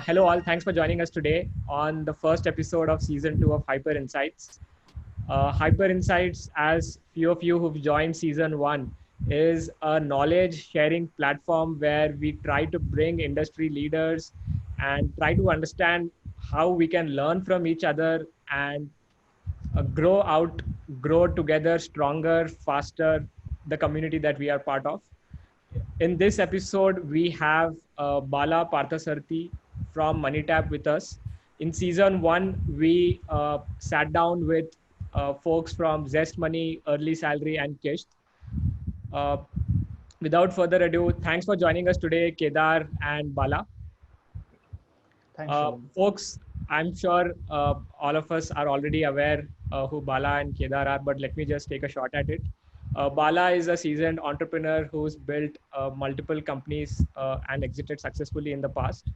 Hello, all. Thanks for joining us today on the first episode of season 2 of Hyper Insights. Hyper Insights, as few of you who've joined season 1, is a knowledge sharing platform where we try to bring industry leaders and try to understand how we can learn from each other and grow together stronger, faster, the community that we are part of. In this episode, we have Bala Parthasarthi from MoneyTap with us. In season 1, we sat down with folks from Zest Money, Early Salary, and Kisht. Uh, Without further ado, thanks for joining us today, Kedar and Bala. Thanks, Shubham. Folks, I'm sure all of us are already aware who Bala and Kedar are, but let me just take a shot at it. Bala is a seasoned entrepreneur who's built multiple companies and exited successfully in the past.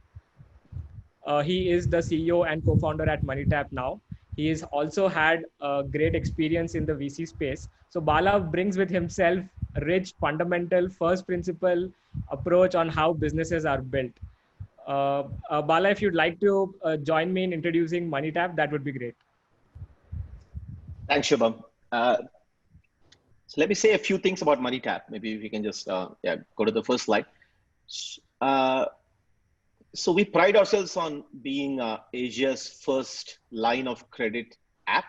He is the CEO and co-founder at MoneyTap now. He has also had great experience in the VC space. So Bala brings with himself a rich, fundamental, first principle approach on how businesses are built. Bala, if you'd like to join me in introducing MoneyTap, that would be great. Thanks, Shubham. So let me say a few things about MoneyTap. Maybe we can just go to the first slide. So we pride ourselves on being Asia's first line of credit app.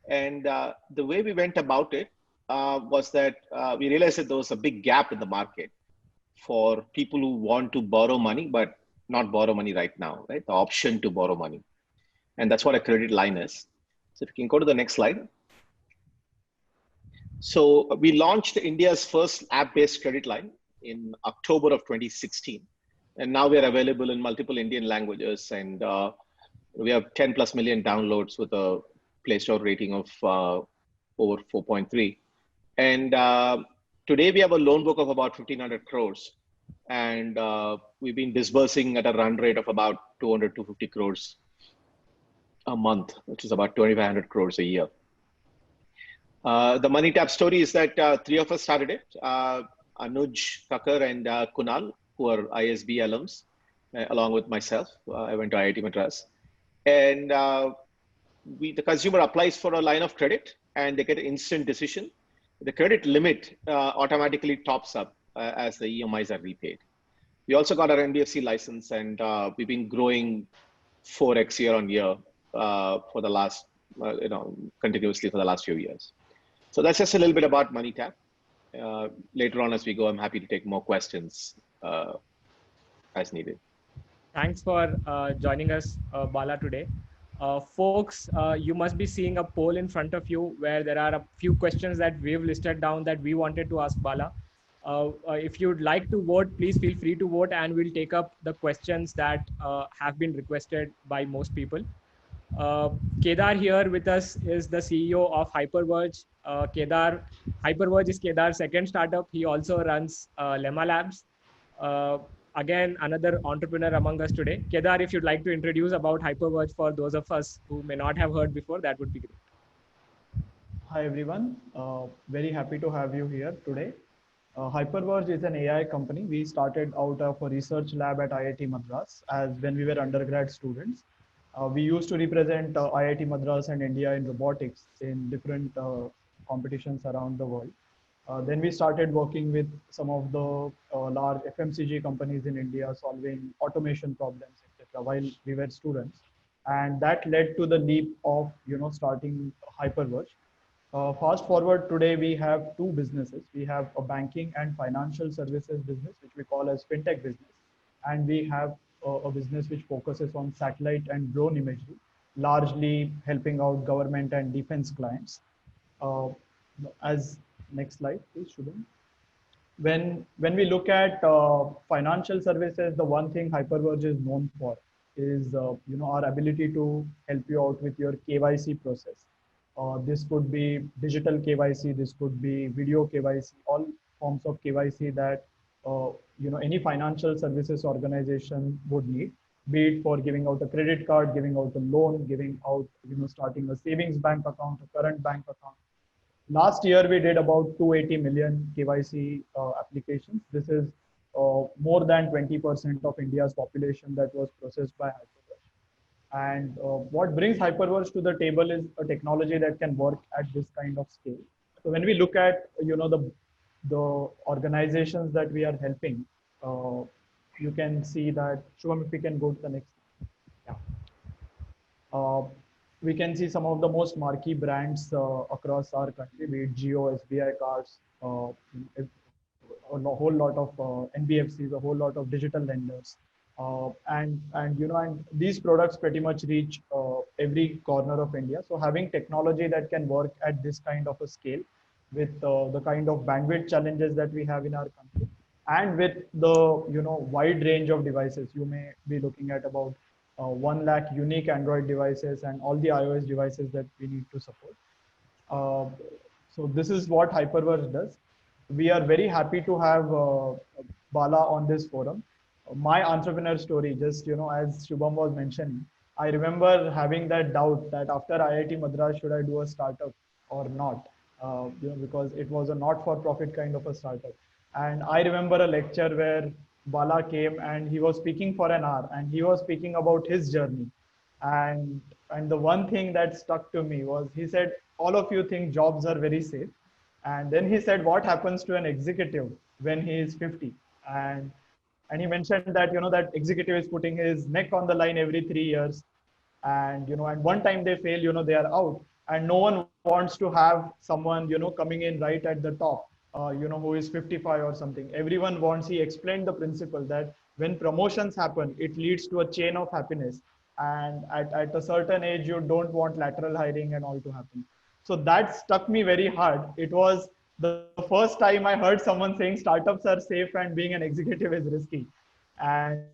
And the way we went about it was that we realized that there was a big gap in the market for people who want to borrow money, but not borrow money right now, right? The option to borrow money. And that's what a credit line is. So if you can go to the next slide. So we launched India's first app-based credit line in October of 2016. And now we are available in multiple Indian languages. And we have 10 plus million downloads with a Play Store rating of over 4.3. And today we have a loan book of about 1,500 crores. And we've been disbursing at a run rate of about 200 to 250 crores a month, which is about 2,500 crores a year. The MoneyTap story is that three of us started it, Anuj Kakkar and Kunal, who are ISB alums, along with myself. I went to IIT Madras. And the consumer applies for a line of credit and they get an instant decision. The credit limit automatically tops up as the EMIs are repaid. We also got our NBFC license and we've been growing 4x year on year for the last, continuously for the last few years. So that's just a little bit about MoneyTap. Later on as we go, I'm happy to take more questions as needed. Thanks for joining us, Bala, today. Folks, you must be seeing a poll in front of you where there are a few questions that we've listed down that we wanted to ask Bala. If you'd like to vote, please feel free to vote and we'll take up the questions that have been requested by most people. Kedar here with us is the CEO of Hyperverge. Hyperverge is Kedar's second startup. He also runs Lemma Labs. Again, another entrepreneur among us today. Kedar, if you'd like to introduce about Hyperverge for those of us who may not have heard before, that would be great. Hi, everyone. Very happy to have you here today. Hyperverge is an AI company. We started out of a research lab at IIT Madras as when we were undergrad students. We used to represent IIT Madras and India in robotics in different competitions around the world. Then we started working with some of the large FMCG companies in India, solving automation problems, etc., while we were students. And that led to the leap of starting Hyperverge. Fast forward today, we have two businesses. We have a banking and financial services business, which we call as fintech business, and we have a business which focuses on satellite and drone imagery, largely helping out government and defense clients. As next slide, please, Shubham. When we look at financial services, the one thing Hyperverge is known for is our ability to help you out with your KYC process. This could be digital KYC, this could be video KYC, all forms of KYC that any financial services organization would need, be it for giving out a credit card, giving out a loan, giving out starting a savings bank account, a current bank account. Last year, we did about 280 million KYC applications. This is more than 20% of India's population that was processed by Hyperverse. And what brings Hyperverse to the table is a technology that can work at this kind of scale. So when we look at the organizations that we are helping, you can see that. Shubham, if we can go to the next. Yeah. Uh, we can see some of the most marquee brands across our country, be it Jio, SBI cards, a whole lot of NBFCs, a whole lot of digital lenders, and these products pretty much reach every corner of India. So having technology that can work at this kind of a scale, with the kind of bandwidth challenges that we have in our country, and with the wide range of devices, you may be looking at about 1 lakh unique Android devices and all the iOS devices that we need to support. Uh, so this is what Hyperverse does. We are very happy to have Bala on this forum. My entrepreneur story, just as Shubham was mentioning, I remember having that doubt that after IIT Madras, should I do a startup or not? Because it was a not-for-profit kind of a startup. And I remember a lecture where Bala came and he was speaking for an hour, and he was speaking about his journey. And the one thing that stuck to me was, he said, all of you think jobs are very safe, and then he said, what happens to an executive when he is 50? And he mentioned that that executive is putting his neck on the line every 3 years, and one time they fail, they are out, and no one wants to have someone coming in right at the top, who is 55 or something. Everyone wants. He explained the principle that when promotions happen, it leads to a chain of happiness, and at a certain age, you don't want lateral hiring and all to happen. So that stuck me very hard. It was the first time I heard someone saying startups are safe and being an executive is risky. And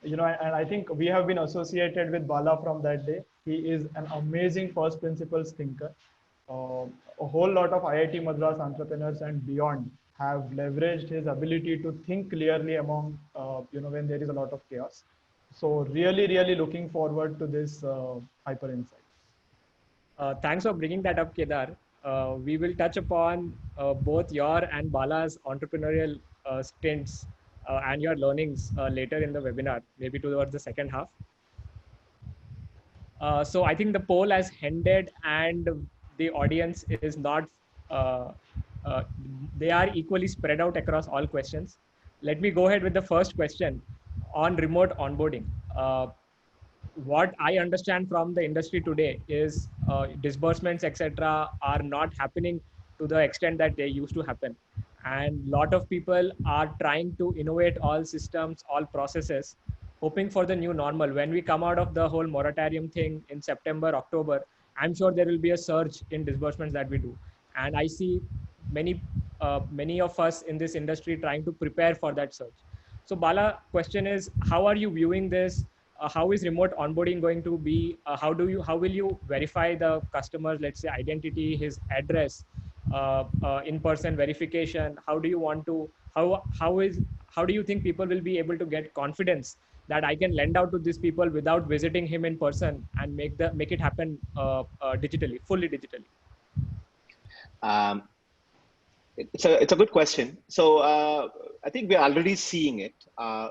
and I think we have been associated with Bala from that day. He is an amazing first principles thinker. A whole lot of IIT Madras entrepreneurs and beyond have leveraged his ability to think clearly among when there is a lot of chaos. So really looking forward to this Hyper Insight. Thanks for bringing that up, Kedar. We will touch upon both your and Bala's entrepreneurial stints and your learnings later in the webinar, maybe towards the second half. So I think the poll has ended and the audience is not, they are equally spread out across all questions. Let me go ahead with the first question on remote onboarding. What I understand from the industry today is disbursements, etc., are not happening to the extent that they used to happen. And a lot of people are trying to innovate all systems, all processes, hoping for the new normal. When we come out of the whole moratorium thing in September, October, I'm sure there will be a surge in disbursements that we do. And I see many of us in this industry trying to prepare for that surge. So Bala, question is, how are you viewing this? How is remote onboarding going to be? How will you verify the customer's, let's say, identity, his address, in-person verification? How do you want to, how do you think people will be able to get confidence that I can lend out to these people without visiting him in person and make it happen digitally, fully digitally? It's a good question. So I think we're already seeing it.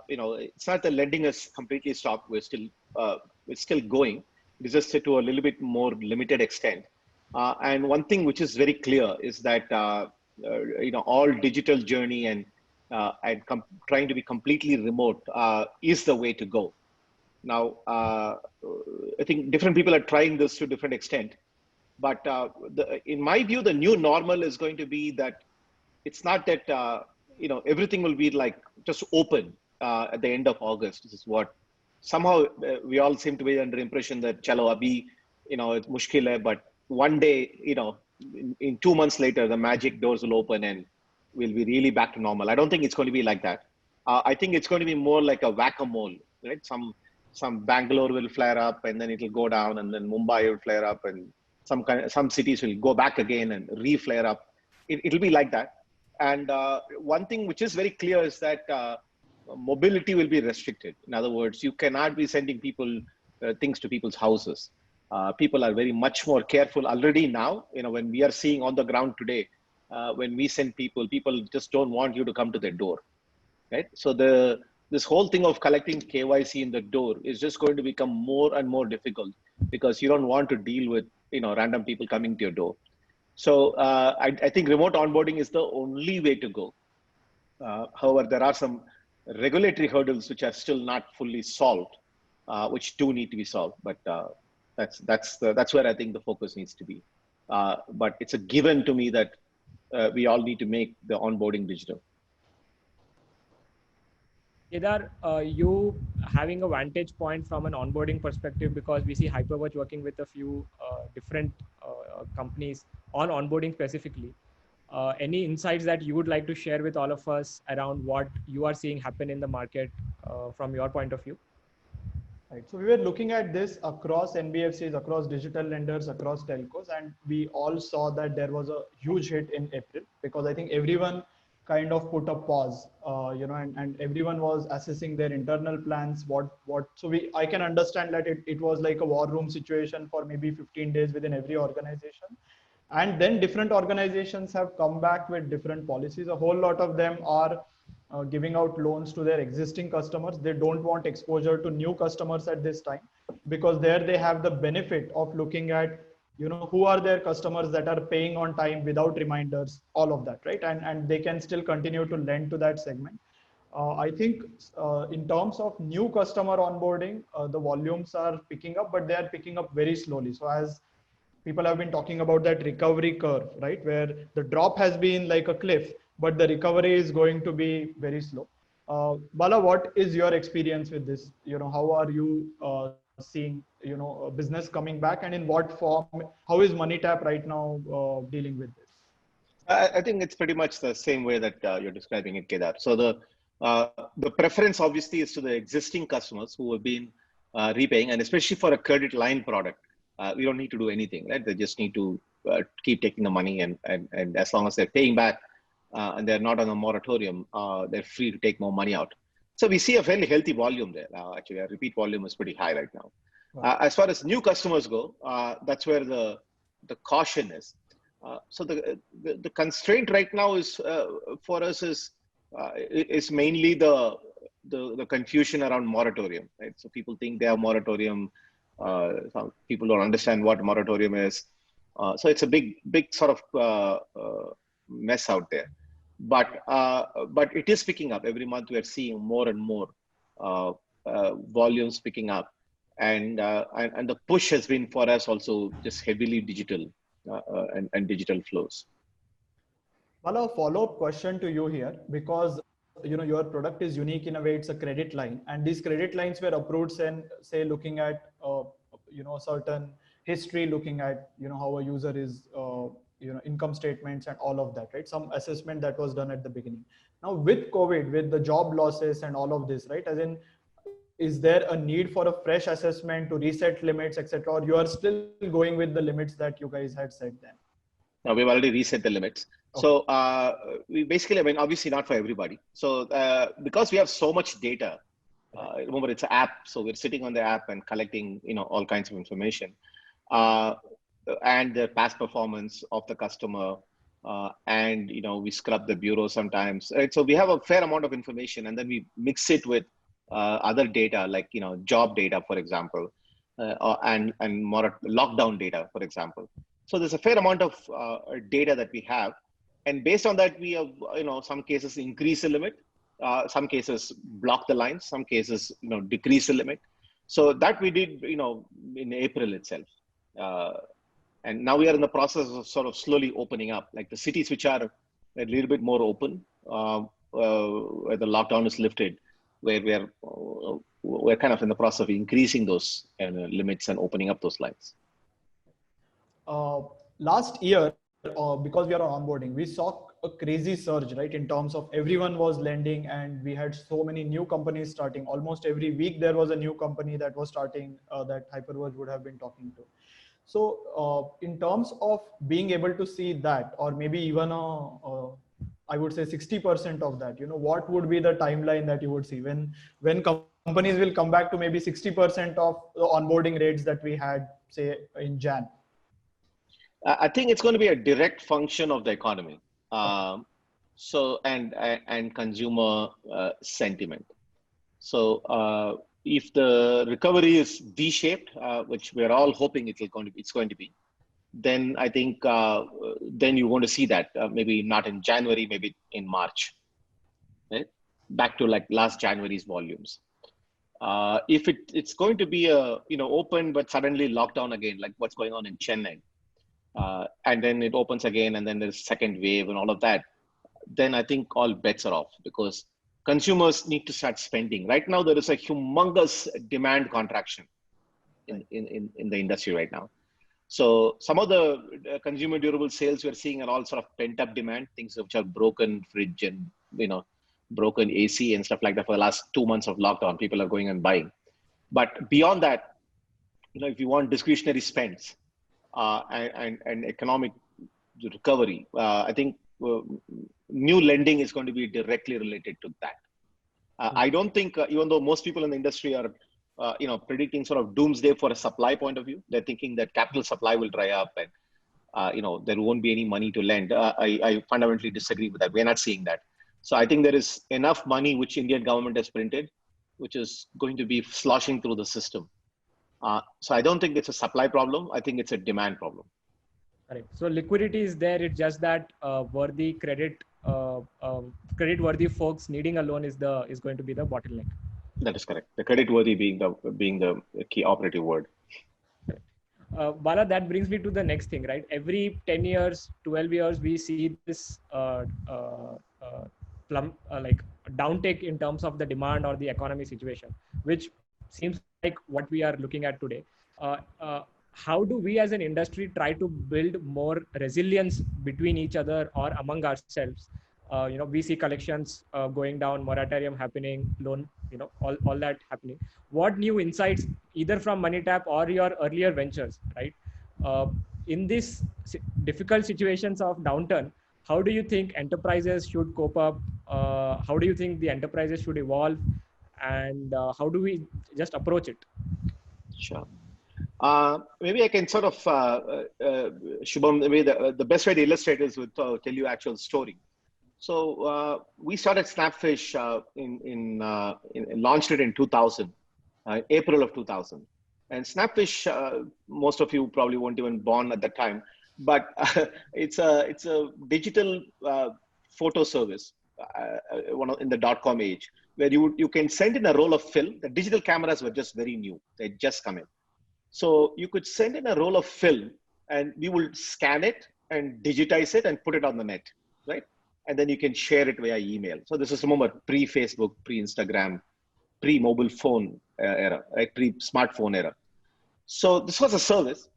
It's not that lending has completely stopped. We're still going. It's just to a little bit more limited extent. And one thing which is very clear is that all digital journey and trying to be completely remote is the way to go. Now, I think different people are trying this to a different extent. But in my view, the new normal is going to be that it's not that everything will be like just open at the end of August. This is what somehow we all seem to be under the impression that chalo abhi, it's mushkil hai, but one day, in 2 months later, the magic doors will open and we'll be really back to normal. I don't think it's going to be like that. I think it's going to be more like a whack-a-mole, right? Some Bangalore will flare up and then it'll go down, and then Mumbai will flare up, and some cities will go back again and re-flare up. It'll be like that. And one thing which is very clear is that mobility will be restricted. In other words, you cannot be sending people things to people's houses. People are very much more careful already now. When we are seeing on the ground today, when we send people just don't want you to come to their door, right? So this whole thing of collecting KYC in the door is just going to become more and more difficult because you don't want to deal with random people coming to your door. So I think remote onboarding is the only way to go. However, there are some regulatory hurdles which are still not fully solved, which do need to be solved. But that's where I think the focus needs to be. But it's a given to me that we all need to make the onboarding digital. Kedar, you having a vantage point from an onboarding perspective, because we see Hyperverge working with a few different companies on onboarding specifically. Any insights that you would like to share with all of us around what you are seeing happen in the market from your point of view? Right. So we were looking at this across NBFCs, across digital lenders, across telcos, and we all saw that there was a huge hit in April because I think everyone kind of put a pause, and everyone was assessing their internal plans. So I can understand that it was like a war room situation for maybe 15 days within every organization. And then different organizations have come back with different policies. A whole lot of them are giving out loans to their existing customers. They don't want exposure to new customers at this time because there they have the benefit of looking at who are their customers that are paying on time without reminders, all of that, right? And they can still continue to lend to that segment. I think in terms of new customer onboarding, the volumes are picking up, but they are picking up very slowly. So as people have been talking about that recovery curve, right, where the drop has been like a cliff, but the recovery is going to be very slow. Bala, what is your experience with this? How are you seeing business coming back, and in what form? How is MoneyTap right now dealing with this? I think it's pretty much the same way that you're describing it, Kedar. So the preference obviously is to the existing customers who have been repaying, and especially for a credit line product, we don't need to do anything, right? They just need to keep taking the money, and as long as they're paying back and they're not on a moratorium, they're free to take more money out. So we see a fairly healthy volume there. Actually, our repeat volume is pretty high right now. Wow. As far as new customers go, that's where the caution is. So the constraint right now is for us is mainly the confusion around moratorium, right? So people think they have moratorium. Some people don't understand what moratorium is. So it's a big sort of mess out there. But it is picking up. Every month we're seeing more and more volumes picking up. And the push has been for us also just heavily digital and digital flows. Well, a follow-up question to you here, because your product is unique in a way. It's a credit line, and these credit lines were approved and say looking at certain history, looking at how a user is income statements and all of that, right? Some assessment that was done at the beginning. Now with COVID, with the job losses and all of this, right? As in, is there a need for a fresh assessment to reset limits, etc., or you are still going with the limits that you guys had set then? No, we've already reset the limits. Okay. So we basically, I mean, obviously not for everybody. So because we have so much data, remember it's an app, so we're sitting on the app and collecting, all kinds of information, and the past performance of the customer, and we scrub the bureau sometimes. Right? So we have a fair amount of information, and then we mix it with other data like job data, for example, and more lockdown data, for example. So there's a fair amount of data that we have, and based on that, we have some cases increase the limit, some cases block the lines, some cases decrease the limit. So that we did in April itself, and now we are in the process of sort of slowly opening up, like the cities which are a little bit more open, where the lockdown is lifted, where we're kind of in the process of increasing those limits and opening up those lines. Last year, because we are on onboarding, we saw a crazy surge, right? In terms of everyone was lending, and we had so many new companies starting. Almost every week there was a new company that was starting that Hyperverge would have been talking to. So in terms of being able to see that, or maybe even I would say 60% of that, what would be the timeline that you would see when companies will come back to maybe 60% of the onboarding rates that we had, say, in Jan? I think it's going to be a direct function of the economy. And consumer sentiment. So if the recovery is V-shaped, which we're all hoping it's going to be, then I think then you're going to see that maybe not in January, maybe in March, right? Back to like last January's volumes. If it's going to be open but suddenly lockdown again, like what's going on in Chennai, and then it opens again, and then there's second wave and all of that, then I think all bets are off, because consumers need to start spending. Right now, there is a humongous demand contraction in the industry right now. So some of the consumer durable sales we're seeing are all sort of pent up demand, things which are broken fridge and broken AC and stuff like that. For the last 2 months of lockdown, people are going and buying. But beyond that, if you want discretionary spends and economic recovery, I think new lending is going to be directly related to that. I don't think, even though most people in the industry are, predicting sort of doomsday for a supply point of view, they're thinking that capital supply will dry up and, there won't be any money to lend. I fundamentally disagree with that. We're not seeing that. So I think there is enough money which Indian government has printed, which is going to be sloshing through the system. So I don't think it's a supply problem. I think it's a demand problem. Correct. So liquidity is there. It's just that worthy credit-worthy folks needing a loan is going to be the bottleneck. That is correct. The credit-worthy being the key operative word. Bala, that brings me to the next thing, right? Every 10 years, 12 years, we see this downtake in terms of the demand or the economy situation, which seems like what we are looking at today. How do we as an industry try to build more resilience between each other or among ourselves? We see collections going down, moratorium happening, loan, all that happening. What new insights, either from MoneyTap or your earlier ventures, right? In these difficult situations of downturn, how do you think enterprises should cope up? How do you think the enterprises should evolve? And how do we just approach it? Sure. Maybe I can sort of, Shubham, maybe the best way to illustrate is with tell you actual story. So we started Snapfish launched it in 2000, April of 2000. And Snapfish, most of you probably weren't even born at that time, but it's a digital photo service in the .com age, where you can send in a roll of film. The digital cameras were just very new; they just come in. So you could send in a roll of film, and we will scan it and digitize it and put it on the net, right? And then you can share it via email. So this is, remember, pre-Facebook, pre-Instagram, pre-mobile phone era, right? Pre-smartphone era. So this was a service.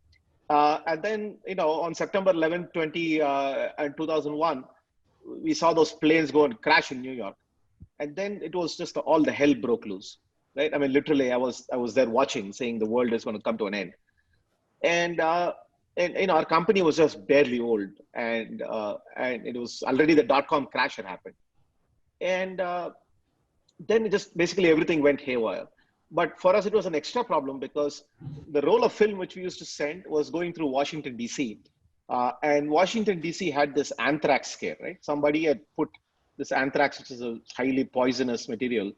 And then, on September 11, 2001, we saw those planes go and crash in New York. And then it was just all the hell broke loose, right? I mean, literally, I was there watching, saying the world is going to come to an end. And our company was just barely old, and it was already the .com crash had happened. And then it just basically everything went haywire. But for us, it was an extra problem because the roll of film which we used to send was going through Washington, D.C. And Washington, D.C. had this anthrax scare, right? Somebody had put this anthrax, which is a highly poisonous material,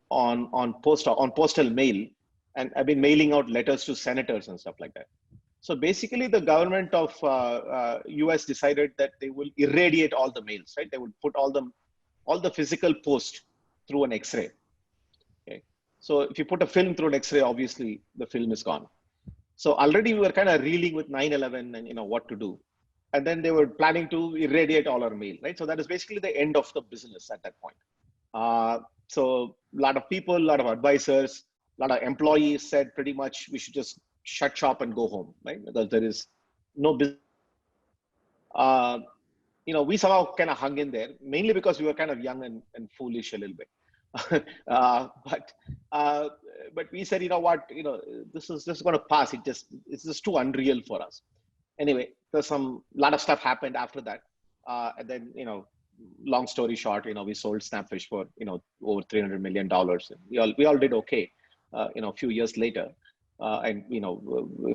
on postal mail, and I've been mailing out letters to senators and stuff like that. So basically, the government of US decided that they will irradiate all the mails, right? They would put all the physical post through an X-ray. Okay, so if you put a film through an X-ray, obviously the film is gone. So already we were kind of reeling with 9/11 and what to do, and then they were planning to irradiate all our mail, right? So that is basically the end of the business at that point. So a lot of people, a lot of advisors, a lot of employees said pretty much we should just shut shop and go home, right? Because there is no business. We somehow kind of hung in there, mainly because we were kind of young and foolish a little bit. But we said, this is going to pass. It's just too unreal for us. Anyway, there's a lot of stuff happened after that. And then, long story short, we sold Snapfish for, over $300 million. We all did okay, a few years later. And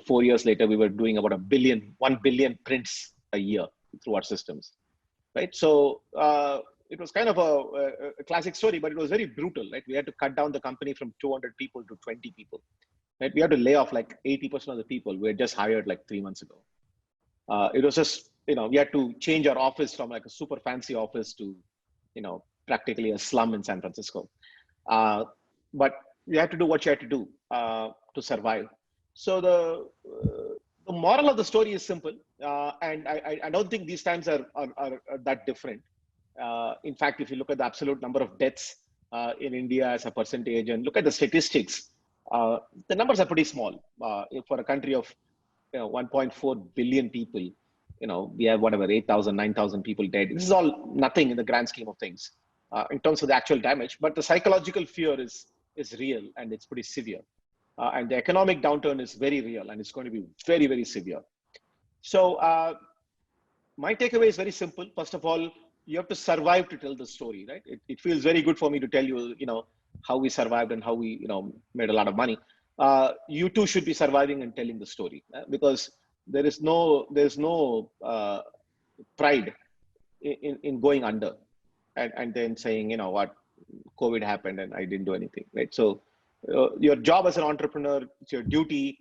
4 years later, we were doing about 1 billion prints a year through our systems, right? So it was kind of a classic story, but it was very brutal, right? We had to cut down the company from 200 people to 20 people, right? We had to lay off like 80% of the people we had just hired like 3 months ago. It was just, we had to change our office from like a super fancy office to, practically a slum in San Francisco. But you had to do what you had to do to survive. So the moral of the story is simple, and I don't think these times are that different. In fact, if you look at the absolute number of deaths in India as a percentage, and look at the statistics, the numbers are pretty small for a country of 1.4 billion people. We have whatever 8,000, 9,000 people dead. This is all nothing in the grand scheme of things in terms of the actual damage. But the psychological fear is real, and it's pretty severe. And the economic downturn is very real, and it's going to be very, very severe. So my takeaway is very simple. First of all, you have to survive to tell the story, right? It feels very good for me to tell you, how we survived and how we, made a lot of money. You too should be surviving and telling the story, because there's no pride in going under and then saying, what, COVID happened and I didn't do anything, right? So your job as an entrepreneur, it's your duty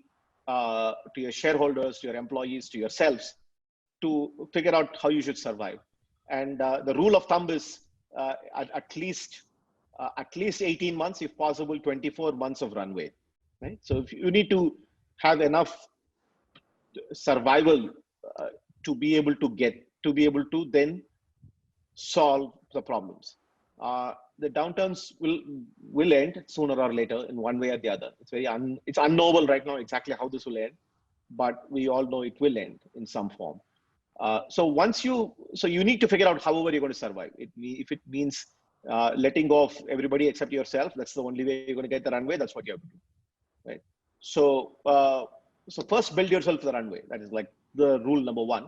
to your shareholders, to your employees, to yourselves, to figure out how you should survive. And the rule of thumb is at least 18 months, if possible, 24 months of runway, right? So if you need to have enough survival to be able to then solve the problems. The downturns will end sooner or later in one way or the other. It's unknowable right now exactly how this will end, but we all know it will end in some form. So you need to figure out however you're going to survive. If it means letting go of everybody except yourself, that's the only way you're going to get the runway. That's what you have to do, right? So first build yourself the runway. That is like the rule number one.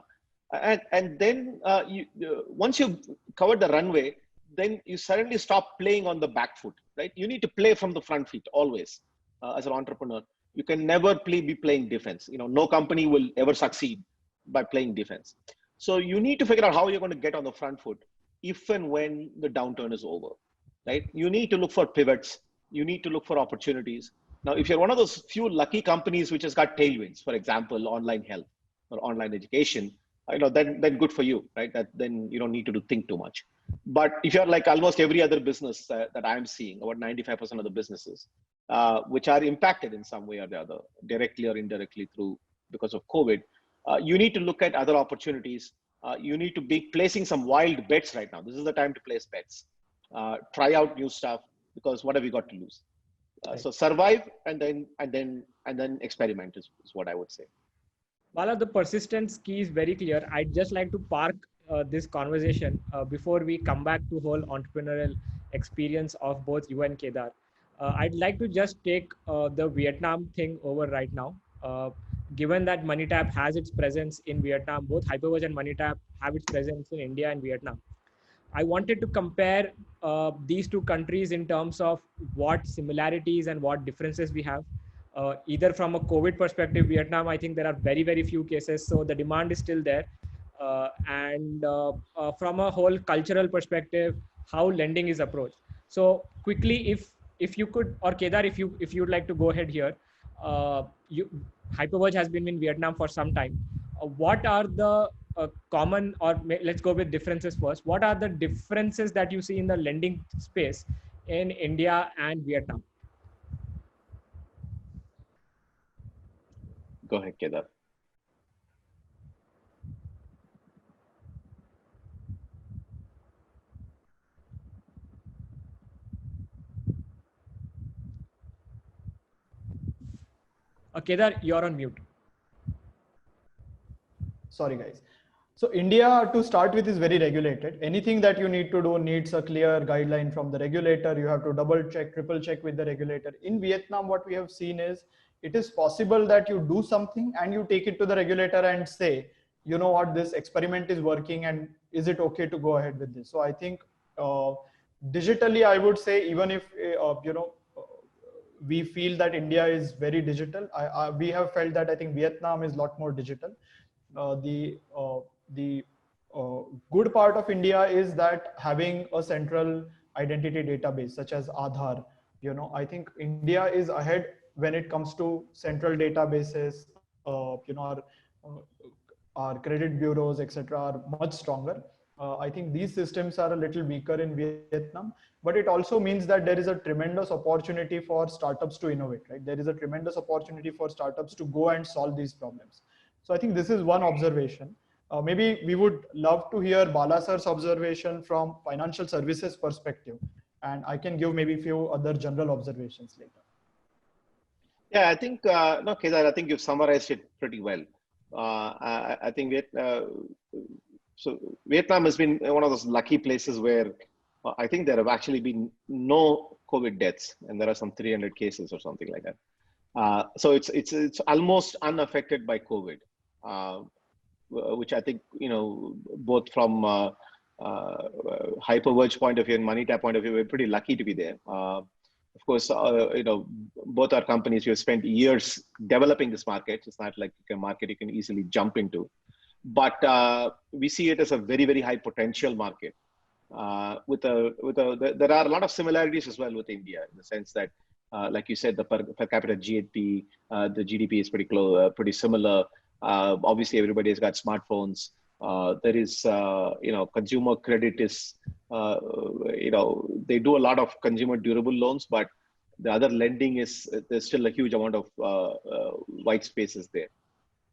And then once you've covered the runway, then you suddenly stop playing on the back foot, right? You need to play from the front feet always. As an entrepreneur, you can never be playing defense. No company will ever succeed by playing defense. So you need to figure out how you're going to get on the front foot if and when the downturn is over, right? You need to look for pivots. You need to look for opportunities. Now, if you're one of those few lucky companies which has got tailwinds, for example, online health or online education, then good for you, right? Then you don't need to think too much. But if you're like almost every other business that I'm seeing, about 95% of the businesses, which are impacted in some way or the other, directly or indirectly because of COVID, you need to look at other opportunities. You need to be placing some wild bets right now. This is the time to place bets. Try out new stuff, because what have you got to lose? So survive and then experiment is what I would say. Bala, the persistence key is very clear. I'd just like to park this conversation before we come back to whole entrepreneurial experience of both you and Kedar. I'd like to just take the Vietnam thing over right now. Given that MoneyTap has its presence in Vietnam, both Hyperverge and MoneyTap have its presence in India and Vietnam. I wanted to compare these two countries in terms of what similarities and what differences we have. Either from a COVID perspective, Vietnam, I think there are very, very few cases, so the demand is still there. And from a whole cultural perspective, how lending is approached. So quickly, if you could, or Kedar, if you'd like to go ahead here, Hyperverge has been in Vietnam for some time. What are the common, or let's go with differences first. What are the differences that you see in the lending space in India and Vietnam? Go ahead, Kedar. Kedar, you're on mute. Sorry, guys. So India, to start with, is very regulated. Anything that you need to do needs a clear guideline from the regulator. You have to double check, triple check with the regulator. In Vietnam, what we have seen is it is possible that you do something and you take it to the regulator and say, you know what, this experiment is working, and is it okay to go ahead with this? So I think digitally, I would say, even if we feel that India is very digital, we have felt that I think Vietnam is a lot more digital. The good part of India is that having a central identity database such as Aadhaar, I think India is ahead when it comes to central databases. Our credit bureaus, etc., are much stronger. I think these systems are a little weaker in Vietnam, but it also means that there is a tremendous opportunity for startups to innovate, right? There is a tremendous opportunity for startups to go and solve these problems. So I think this is one observation. Maybe we would love to hear Bala sir's observation from financial services perspective, and I can give maybe a few other general observations later. Yeah, I think, no, Kedar, I think you've summarized it pretty well. I think Vietnam has been one of those lucky places where I think there have actually been no COVID deaths, and there are some 300 cases or something like that. So it's almost unaffected by COVID, which I think, both from Hyperverge point of view and MoneyTap point of view, we're pretty lucky to be there. Of course, both our companies, we have spent years developing this market. It's not like a market you can easily jump into, but we see it as a very, very high potential market. There are a lot of similarities as well with India, in the sense that, like you said, the per capita GDP, the GDP is pretty close, pretty similar. Obviously, everybody has got smartphones. There is, consumer credit is, they do a lot of consumer durable loans, but the other lending is, there's still a huge amount of white spaces there.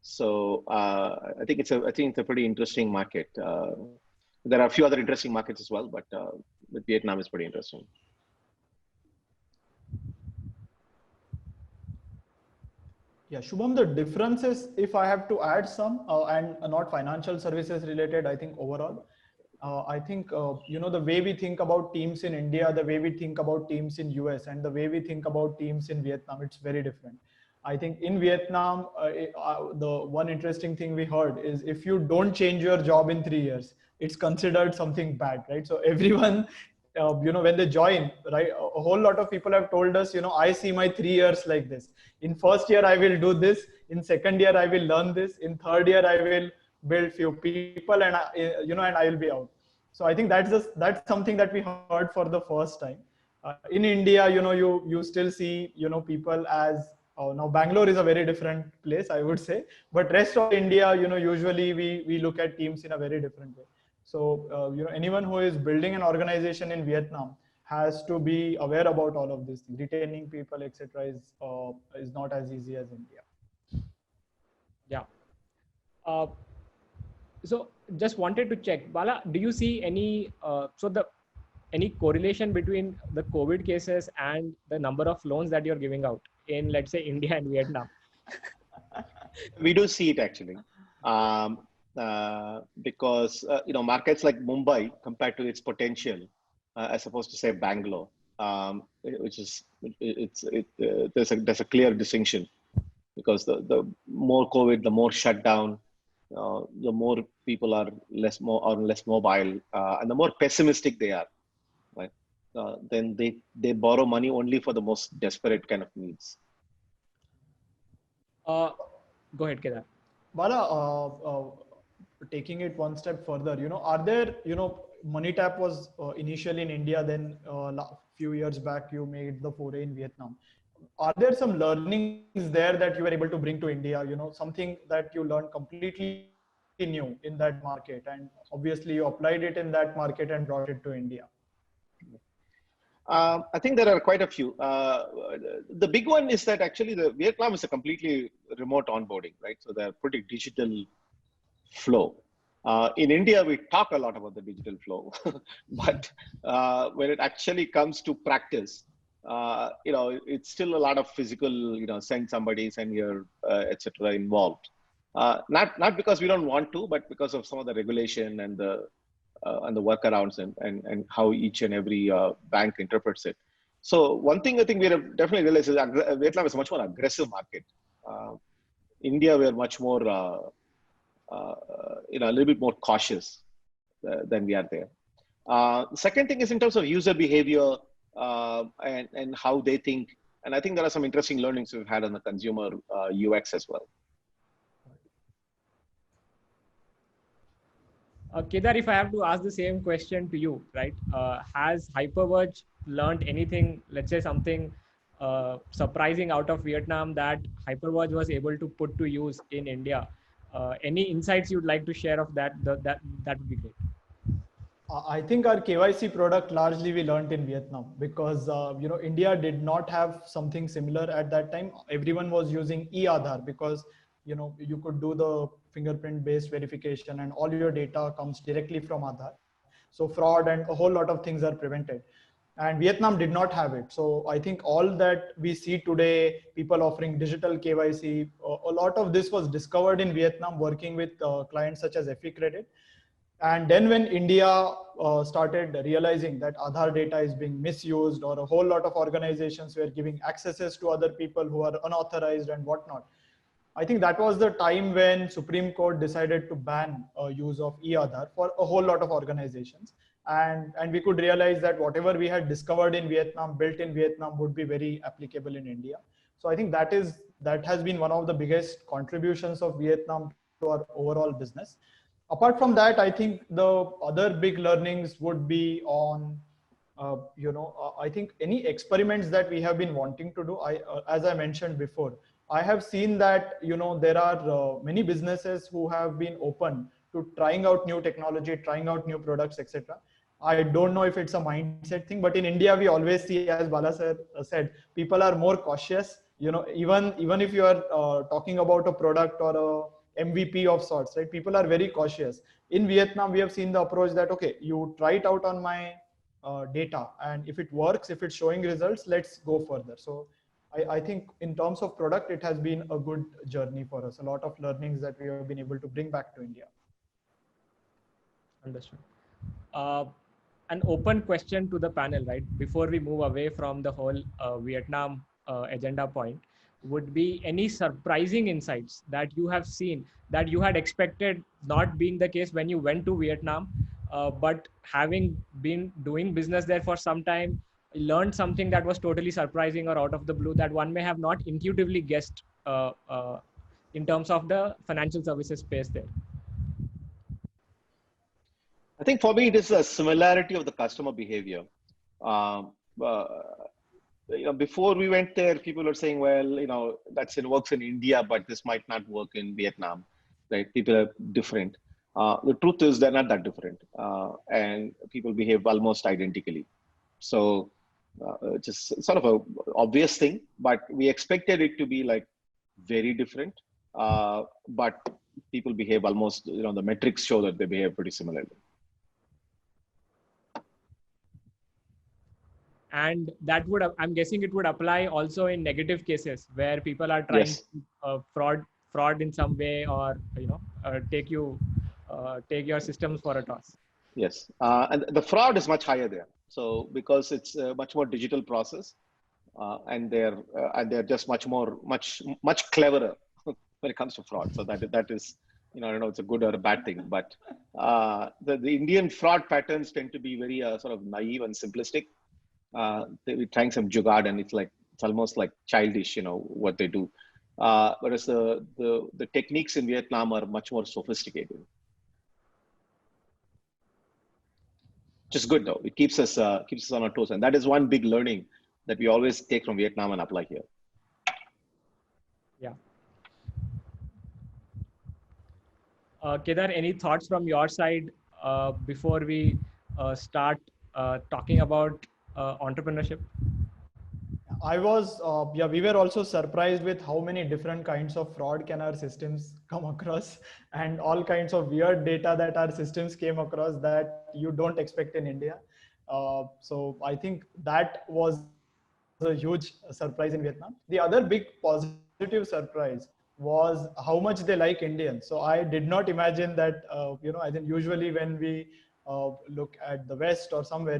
So I think it's a pretty interesting market. There are a few other interesting markets as well, but with Vietnam is pretty interesting. Yeah, Shubham, the differences, if I have to add some, and not financial services related, I think overall, I think, the way we think about teams in India, the way we think about teams in US, and the way we think about teams in Vietnam, it's very different. I think in Vietnam, the one interesting thing we heard is if you don't change your job in 3 years, it's considered something bad, right? So everyone, when they join, right, a whole lot of people have told us, I see my 3 years like this. In first year, I will do this. In second year, I will learn this. In third year, I will build few people, and I will be out. So I think that's something that we heard for the first time. In India, you still see, people as, now Bangalore is a very different place, I would say, but rest of India, usually we look at teams in a very different way. So, anyone who is building an organization in Vietnam has to be aware about all of this. Retaining people, etc., is not as easy as India. Yeah. So just wanted to check, Bala, do you see any any correlation between the COVID cases and the number of loans that you're giving out in, let's say, India and Vietnam? We do see it actually, because markets like Mumbai, compared to its potential, as opposed to say Bangalore, which is there's a clear distinction, because the more COVID, the more shutdown, the more people are less mobile, and the more pessimistic they are, right? Then they borrow money only for the most desperate kind of needs. Go ahead, Kedar. Bala, taking it one step further, are there, MoneyTap was initially in India, then a few years back you made the foray in Vietnam. Are there some learnings there that you were able to bring to India, something that you learned completely new in that market, and obviously you applied it in that market and brought it to India? I think there are quite a few. The big one is that actually the Vietnam is a completely remote onboarding, right? So they're pretty digital flow. In India, we talk a lot about the digital flow, but when it actually comes to practice, it's still a lot of physical, send your, etc. involved. Not because we don't want to, but because of some of the regulation and the workarounds and how each and every bank interprets it. So one thing I think we have definitely realized is that Vietnam is a much more aggressive market. India, we are much more a little bit more cautious than we are there. The second thing is in terms of user behavior and how they think. And I think there are some interesting learnings we've had on the consumer UX as well. Kedar, if I have to ask the same question to you, right? Has Hyperverge learned anything, let's say something surprising out of Vietnam that Hyperverge was able to put to use in India? Any insights you'd like to share of that? That would be great. I think our KYC product largely we learned in Vietnam because India did not have something similar at that time. Everyone was using e-Aadhaar because you could do the fingerprint based verification and all your data comes directly from Aadhaar. So fraud and a whole lot of things are prevented. And Vietnam did not have it. So I think all that we see today, people offering digital KYC, a lot of this was discovered in Vietnam working with clients such as FE Credit. And then when India started realizing that Aadhaar data is being misused or a whole lot of organizations were giving accesses to other people who are unauthorized and whatnot, I think that was the time when Supreme Court decided to ban use of e-Aadhaar for a whole lot of organizations. And we could realize that whatever we had discovered in Vietnam, built in Vietnam would be very applicable in India. So I think that has been one of the biggest contributions of Vietnam to our overall business. Apart from that, I think the other big learnings would be on, I think any experiments that we have been wanting to do. As I mentioned before, I have seen that, there are many businesses who have been open to trying out new technology, trying out new products, etc. I don't know if it's a mindset thing, but in India, we always see, as Bala sir said, people are more cautious. Even if you are talking about a product or a MVP of sorts, right? People are very cautious. In Vietnam, we have seen the approach that, okay, you try it out on my data, and if it works, if it's showing results, let's go further. So I think in terms of product, it has been a good journey for us. A lot of learnings that we have been able to bring back to India. Understood. An open question to the panel, right? Before we move away from the whole Vietnam agenda point, would be any surprising insights that you have seen that you had expected not being the case when you went to Vietnam, but having been doing business there for some time, learned something that was totally surprising or out of the blue that one may have not intuitively guessed in terms of the financial services space there? I think for me, it is a similarity of the customer behavior. Before we went there, people were saying, well, it works in India, but this might not work in Vietnam, right? People are different. The truth is they're not that different, and people behave almost identically. So just sort of a obvious thing, but we expected it to be like very different. But people behave almost, the metrics show that they behave pretty similarly. And that would, I'm guessing it would apply also in negative cases where people are trying to fraud in some way, or take your systems for a toss. Yes, and the fraud is much higher there. So because it's a much more digital process, and they're just much cleverer when it comes to fraud. So that is, I don't know, it's a good or a bad thing, but the Indian fraud patterns tend to be very sort of naive and simplistic. They're trying some jugaad, and it's almost like childish, what they do. Whereas the techniques in Vietnam are much more sophisticated. Just good though. It keeps us on our toes, and that is one big learning that we always take from Vietnam and apply here. Yeah. Kedar, any thoughts from your side before we start talking about entrepreneurship? I was, we were also surprised with how many different kinds of fraud can our systems come across, and all kinds of weird data that our systems came across that you don't expect in India. So I think that was a huge surprise in Vietnam. The other big positive surprise was how much they like Indians. So I did not imagine that, I think usually when we look at the West or somewhere,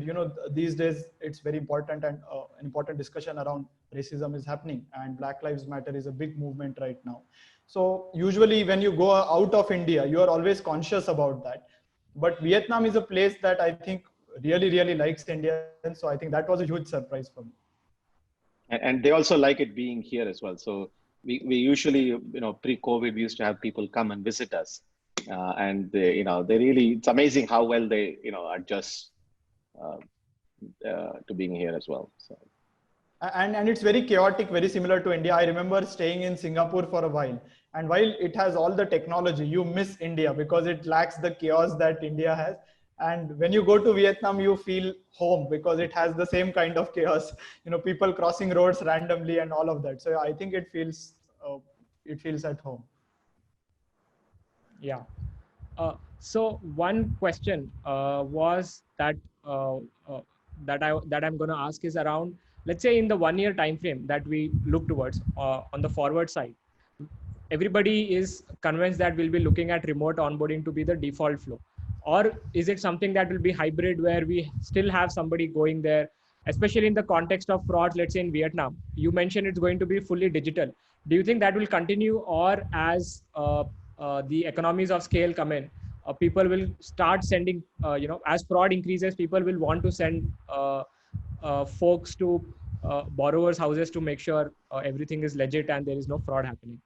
these days it's very important, and an important discussion around racism is happening, and Black Lives Matter is a big movement right now. So usually when you go out of India, you are always conscious about that. But Vietnam is a place that I think really likes Indians. So I think that was a huge surprise for me. And they also like it being here as well. So we usually, pre-COVID, we used to have people come and visit us, and they really, it's amazing how well they, adjust uh, to being here as well. So. And it's very chaotic, very similar to India. I remember staying in Singapore for a while, and while it has all the technology, you miss India because it lacks the chaos that India has. And when you go to Vietnam, you feel home because it has the same kind of chaos, people crossing roads randomly and all of that. So I think it feels at home. Yeah. So one question was that that I'm going to ask is around, let's say, in the 1 year time frame that we look towards on the forward side. Everybody is convinced that we'll be looking at remote onboarding to be the default flow, or is it something that will be hybrid where we still have somebody going there, especially in the context of fraud? Let's say in Vietnam, you mentioned it's going to be fully digital. Do you think that will continue, or as the economies of scale come in, people will start sending, as fraud increases, people will want to send folks to borrowers' houses to make sure everything is legit and there is no fraud happening?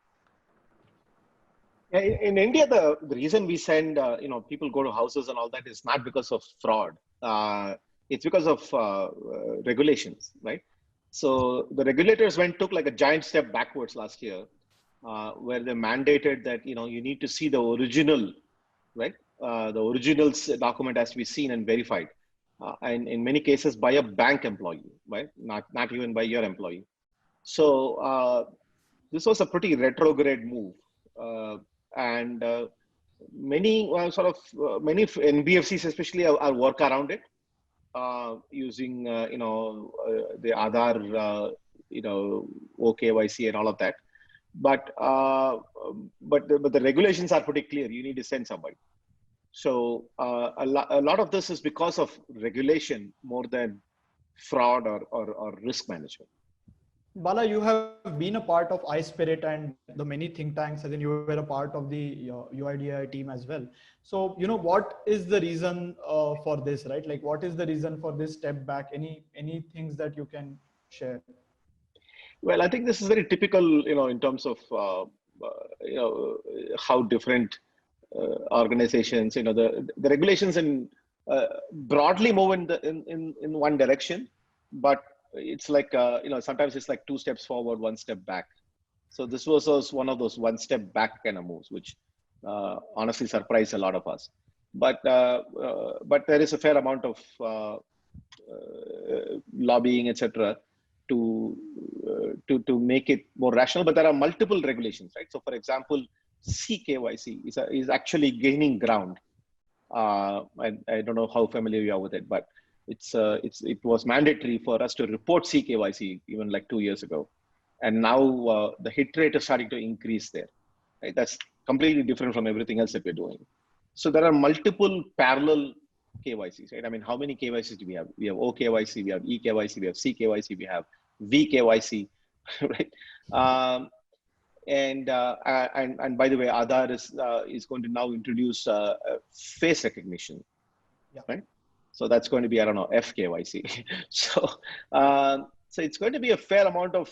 Yeah, in India, the reason we send, people go to houses and all that is not because of fraud. It's because of regulations, right? So the regulators took like a giant step backwards last year, where they mandated that, you need to see the original, right? The original document has to be seen and verified. And in many cases by a bank employee, right? Not even by your employee. So this was a pretty retrograde move. And many many NBFCs especially are work around it using the Aadhaar OKYC and all of that. But the regulations are pretty clear. You need to send somebody. So a lot of this is because of regulation more than fraud or risk management. Bala, you have been a part of iSpirit and the many think tanks, as in you were a part of the UIDAI team as well. So, what is the reason for this, right? Like, what is the reason for this step back? Any things that you can share? Well, I think this is very typical, in terms of, how different organizations, the regulations and broadly move in one direction, but it's like, sometimes it's like 2 steps forward, 1 step back. So this was one of those 1 step back kind of moves, which honestly surprised a lot of us. But there is a fair amount of lobbying, etc., to make it more rational. But there are multiple regulations, right? So, for example, CKYC is actually gaining ground. I don't know how familiar you are with it, but it was mandatory for us to report CKYC even like 2 years ago, and now the hit rate is starting to increase there. Right? That's completely different from everything else that we're doing. So there are multiple parallel KYCs, right? I mean, how many KYCs do we have? We have OKYC, we have eKYC, we have CKYC, we have VKYC, right? And by the way, Aadhaar is going to now introduce face recognition, yeah. Right? So that's going to be, I don't know, FKYC. So it's going to be a fair amount of,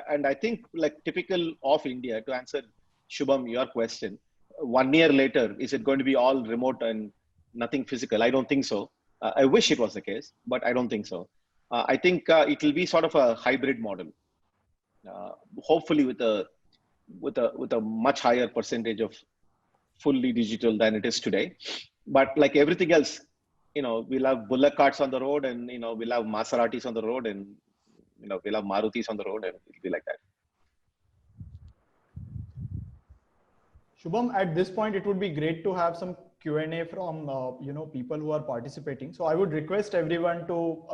and I think like typical of India, to answer Shubham, your question, 1 year later, is it going to be all remote and nothing physical? I don't think so. I wish it was the case, but I don't think so. I think it will be sort of a hybrid model, hopefully with a much higher percentage of fully digital than it is today. But like everything else, we'll have bullock carts on the road, and we'll have Maseratis on the road, and we'll have Marutis on the road, and it'll be like that. Shubham, at this point, it would be great to have some Q&A from people who are participating. So I would request everyone to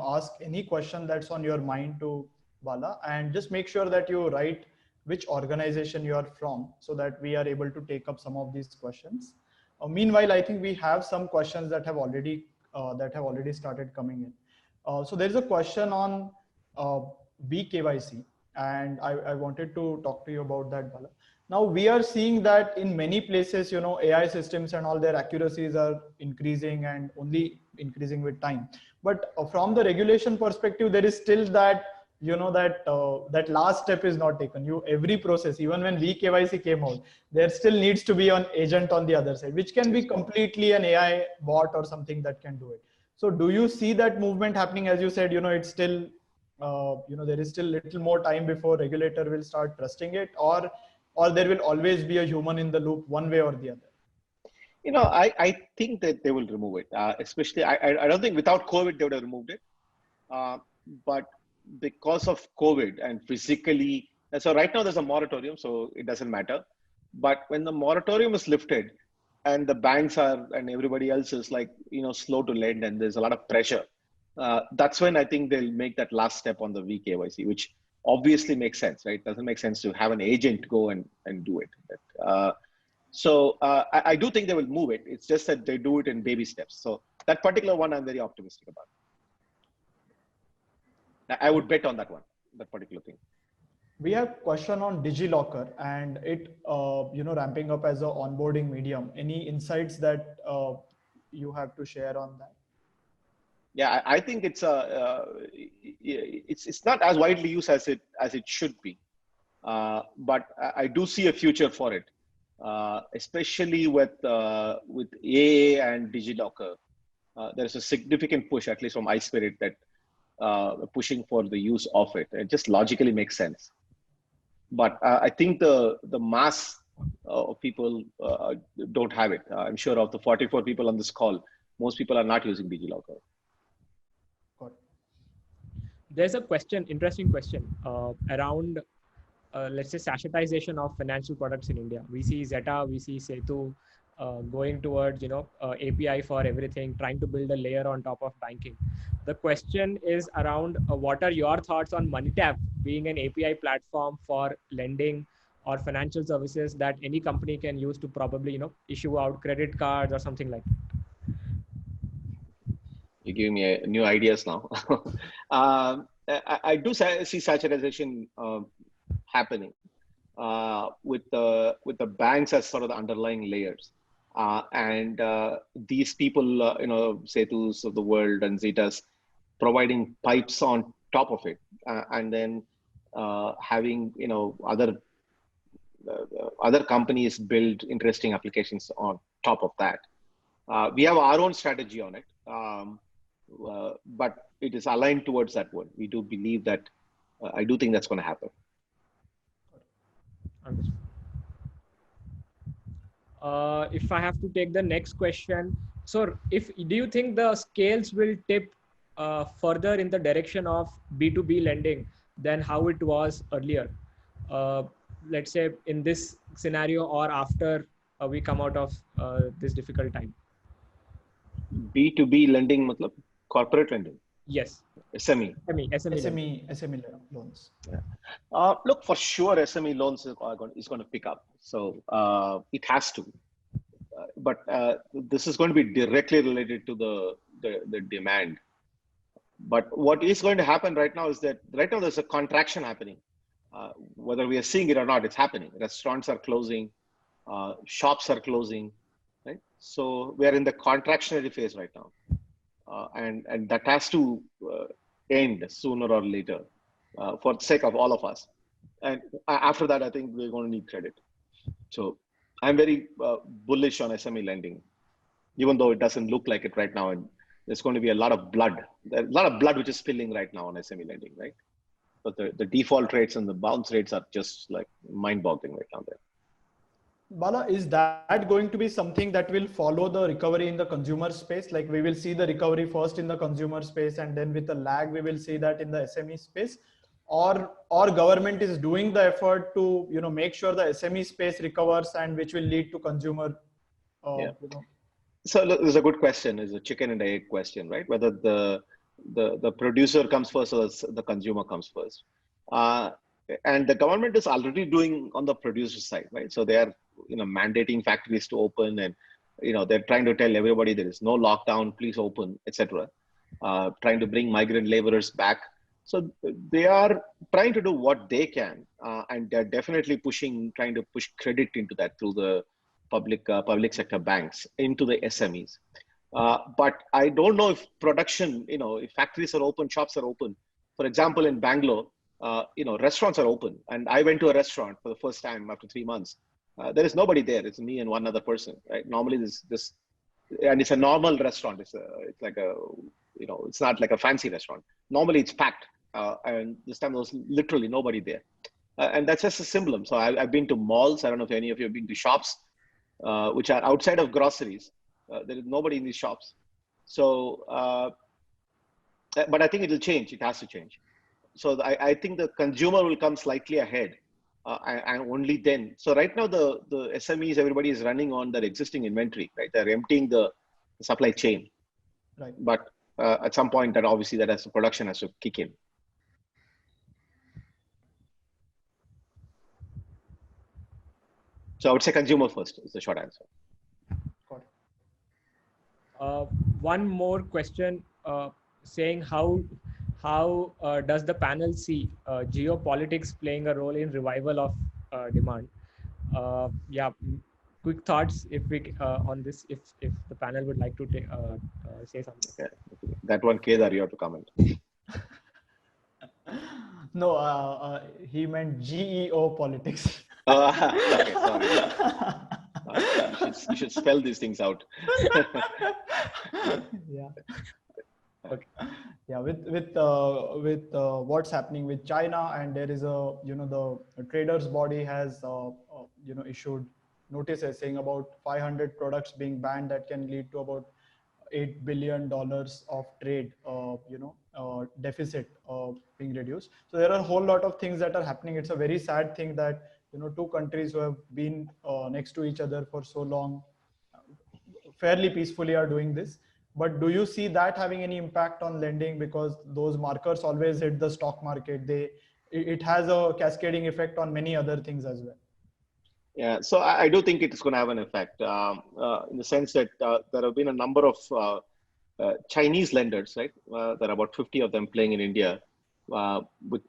ask any question that's on your mind to Bala, and just make sure that you write which organization you are from, so that we are able to take up some of these questions. Meanwhile, I think we have some questions that have already started coming in. So there's a question on VKYC, and I wanted to talk to you about that, Bala. Now we are seeing that in many places, AI systems and all their accuracies are increasing and only increasing with time. But from the regulation perspective, there is still that, that last step is not taken. Every process, even when VKYC came out, there still needs to be an agent on the other side, which can be completely an AI bot or something that can do it. So do you see that movement happening? As you said, it's still, there is still little more time before regulator will start trusting it, or there will always be a human in the loop one way or the other? I think that they will remove it. Especially, I don't think without COVID they would have removed it. But because of COVID and physically, so right now there's a moratorium, so it doesn't matter. But when the moratorium is lifted and the banks are and everybody else is like, slow to lend and there's a lot of pressure, that's when I think they'll make that last step on the VKYC, which obviously makes sense, right? It doesn't make sense to have an agent go and do it. So I do think they will move it. It's just that they do it in baby steps. So that particular one, I'm very optimistic about. I would bet on that one, that particular thing. We have question on DigiLocker and it, ramping up as a onboarding medium. Any insights that you have to share on that? Yeah, I think it's not as widely used as it should be, but I do see a future for it, especially with AA and DigiLocker. There is a significant push, at least from iSpirit, that pushing for the use of it. It just logically makes sense. But I think the mass of people don't have it. I'm sure of the 44 people on this call, most people are not using DigiLocker. There's a question, interesting question around, let's say, sachetization of financial products in India. We see Zeta, we see Setu going towards, API for everything, trying to build a layer on top of banking. The question is around what are your thoughts on MoneyTap being an API platform for lending or financial services that any company can use to probably, issue out credit cards or something like that? You're giving me new ideas now. I do see saturation happening with the banks as sort of the underlying layers, and these people, Setus of the world and Zetas, providing pipes on top of it, and then having other companies build interesting applications on top of that. We have our own strategy on it. But it is aligned towards that one. We do believe that, I do think that's going to happen. If I have to take the next question, so do you think the scales will tip further in the direction of B2B lending than how it was earlier? Let's say in this scenario or after we come out of this difficult time. B2B lending, matlab? Corporate lending? Yes. SME loans. Yeah. Look, for sure, SME loans is going to pick up. So it has to. But this is going to be directly related to the demand. But what is going to happen right now is that right now there's a contraction happening. Whether we are seeing it or not, it's happening. Restaurants are closing, shops are closing, right? So we are in the contractionary phase right now. And that has to end sooner or later for the sake of all of us. And after that, I think we're going to need credit. So I'm very bullish on SME lending, even though it doesn't look like it right now. And there's going to be a lot of blood which is spilling right now on SME lending, right? But the default rates and the bounce rates are just like mind-boggling right now there. Bala, is that going to be something that will follow the recovery in the consumer space? Like we will see the recovery first in the consumer space, and then with a lag, we will see that in the SME space, or government is doing the effort to, make sure the SME space recovers, and which will lead to consumer. So this is a good question. It's a chicken and egg question, right? Whether the producer comes first or the consumer comes first. And the government is already doing on the producer side, right? So they are, mandating factories to open, and, they're trying to tell everybody there is no lockdown, please open, etc. Trying to bring migrant laborers back So they are trying to do what they can, and they're definitely trying to push credit into that through the public sector banks into the SMEs. But I don't know if production, if factories are open, shops are open. For example, in Bangalore, restaurants are open, and I went to a restaurant for the first time after 3 months. There is nobody there. It's me and one other person. Right? Normally, this and it's a normal restaurant. It's like it's not like a fancy restaurant. Normally, it's packed, and this time there was literally nobody there, and that's just a symptom. So I've been to malls. I don't know if any of you have been to shops, which are outside of groceries. There is nobody in these shops. So, but I think it will change. It has to change. So I think the consumer will come slightly ahead, and only then. So right now the SMEs, everybody is running on their existing inventory, right? They're emptying the supply chain, Right. But at some point, that obviously production has to kick in. So I would say consumer first is the short answer. One more question, saying how does the panel see geopolitics playing a role in revival of demand? Yeah, quick thoughts if we on this, if the panel would like to say something. Yeah. That one, Kedar, you have to comment. No, he meant GEO politics. Okay, sorry. You should spell these things out. Yeah. Okay. Yeah, with what's happening with China, and there is the traders body has issued notices saying about 500 products being banned that can lead to about $8 billion of trade deficit being reduced. So there are a whole lot of things that are happening. It's a very sad thing that two countries who have been next to each other for so long fairly peacefully are doing this. But do you see that having any impact on lending, because those markers always hit the stock market? It has a cascading effect on many other things as well. Yeah, so I do think it is going to have an effect in the sense that there have been a number of Chinese lenders, right? There are about 50 of them playing in India with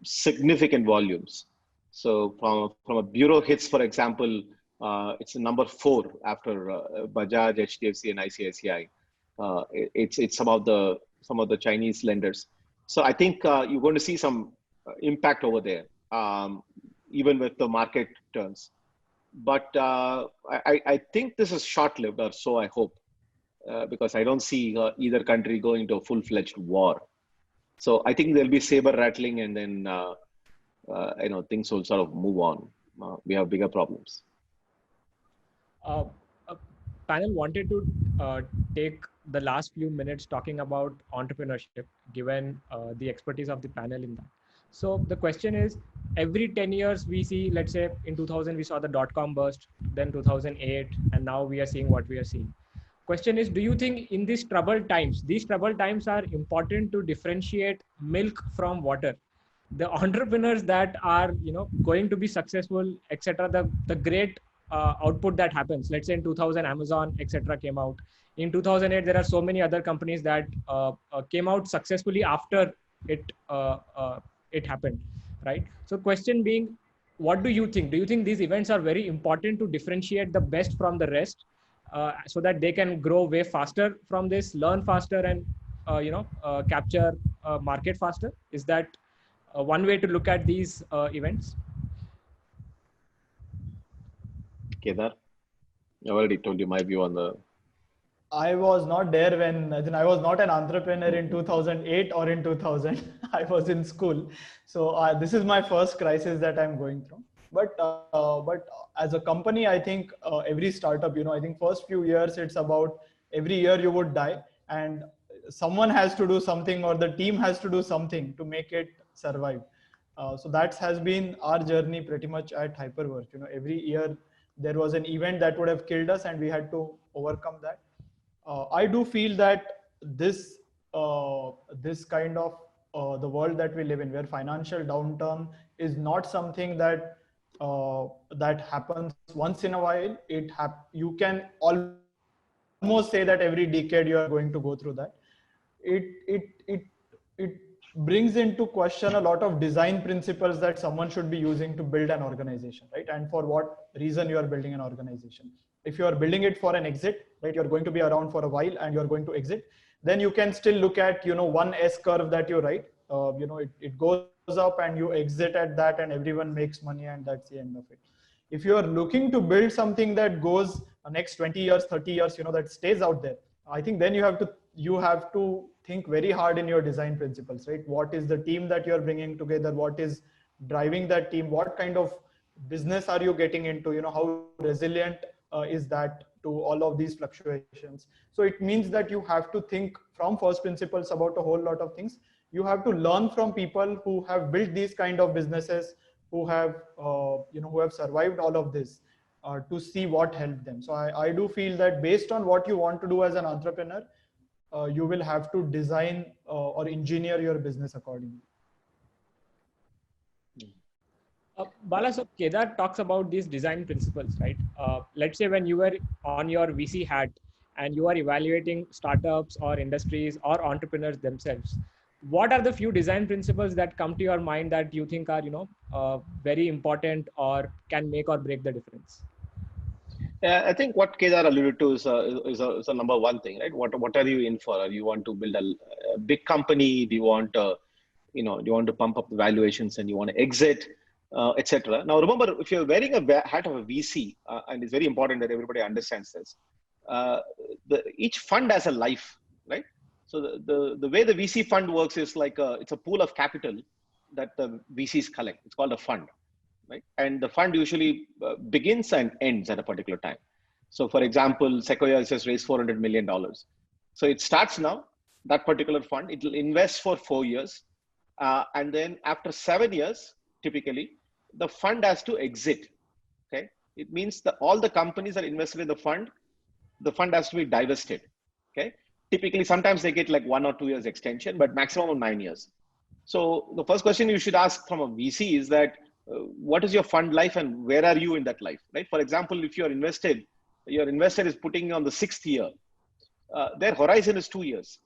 significant volumes. So from a bureau hits, for example, it's number 4 after Bajaj, HDFC, and ICICI. It's some of the Chinese lenders. So I think you're going to see some impact over there, even with the market turns. But I think this is short-lived, or so I hope, because I don't see either country going to a full-fledged war. So I think there'll be saber rattling, and then things will sort of move on. We have bigger problems. Panel wanted to take the last few minutes talking about entrepreneurship, given the expertise of the panel in that. So the question is, every 10 years we see, let's say in 2000 we saw the dot-com burst, then 2008, and now we are seeing what we are seeing. Question is, do you think in these troubled times are important to differentiate milk from water? The entrepreneurs that are going to be successful, etc., the great output that happens. Let's say in 2000 Amazon, etc., came out. In 2008 there are so many other companies that came out successfully after it happened, right? So question being, what do you think? Do you think these events are very important to differentiate the best from the rest, so that they can grow way faster from this, learn faster, and capture market faster? Is that one way to look at these events? Kedar, I already told you my view on the... I was not there when I was not an entrepreneur in 2008 or in 2000. I was in school. So this is my first crisis that I'm going through. But as a company, I think every startup, I think first few years, it's about every year you would die, and someone has to do something, or the team has to do something to make it survive. So that has been our journey pretty much at Hyperverse. Every year there was an event that would have killed us, and we had to overcome that. I do feel that this kind of the world that we live in, where financial downturn is not something that that happens once in a while. You can almost say that every decade you are going to go through that. brings into question a lot of design principles that someone should be using to build an organization, right? And for what reason you are building an organization. If you are building it for an exit, right, you're going to be around for a while and you're going to exit, then you can still look at, one S curve that you write. It goes up and you exit at that and everyone makes money and that's the end of it. If you are looking to build something that goes next 20 years, 30 years, that stays out there, I think then you have to think very hard in your design principles, right? What is the team that you're bringing together? What is driving that team? What kind of business are you getting into? How resilient is that to all of these fluctuations? So it means that you have to think from first principles about a whole lot of things. You have to learn from people who have built these kind of businesses, who have survived all of this, to see what helped them. So I do feel that based on what you want to do as an entrepreneur, you will have to design or engineer your business accordingly. Bala, so Kedar talks about these design principles, right? Let's say when you were on your VC hat and you are evaluating startups or industries or entrepreneurs themselves, what are the few design principles that come to your mind that you think are, very important or can make or break the difference? Yeah, I think what Kedar alluded to is a number one thing, right? What are you in for? Are you want to build a big company? Do you want do you want to pump up the valuations and you want to exit, etc. Now, remember, if you're wearing a hat of a VC, and it's very important that everybody understands this, each fund has a life, right? So the way the VC fund works is like it's a pool of capital that the VCs collect. It's called a fund. Right? And the fund usually begins and ends at a particular time. So for example, Sequoia has just raised $400 million. So it starts now, that particular fund, it will invest for 4 years. And then after 7 years, typically, the fund has to exit. Okay. It means that all the companies that invested in the fund has to be divested. Okay. Typically, sometimes they get like 1 or 2 years extension, but maximum of 9 years. So the first question you should ask from a VC is that, what is your fund life and where are you in that life, right? For example, if your investor is putting on the 6th year, their horizon is 2 years.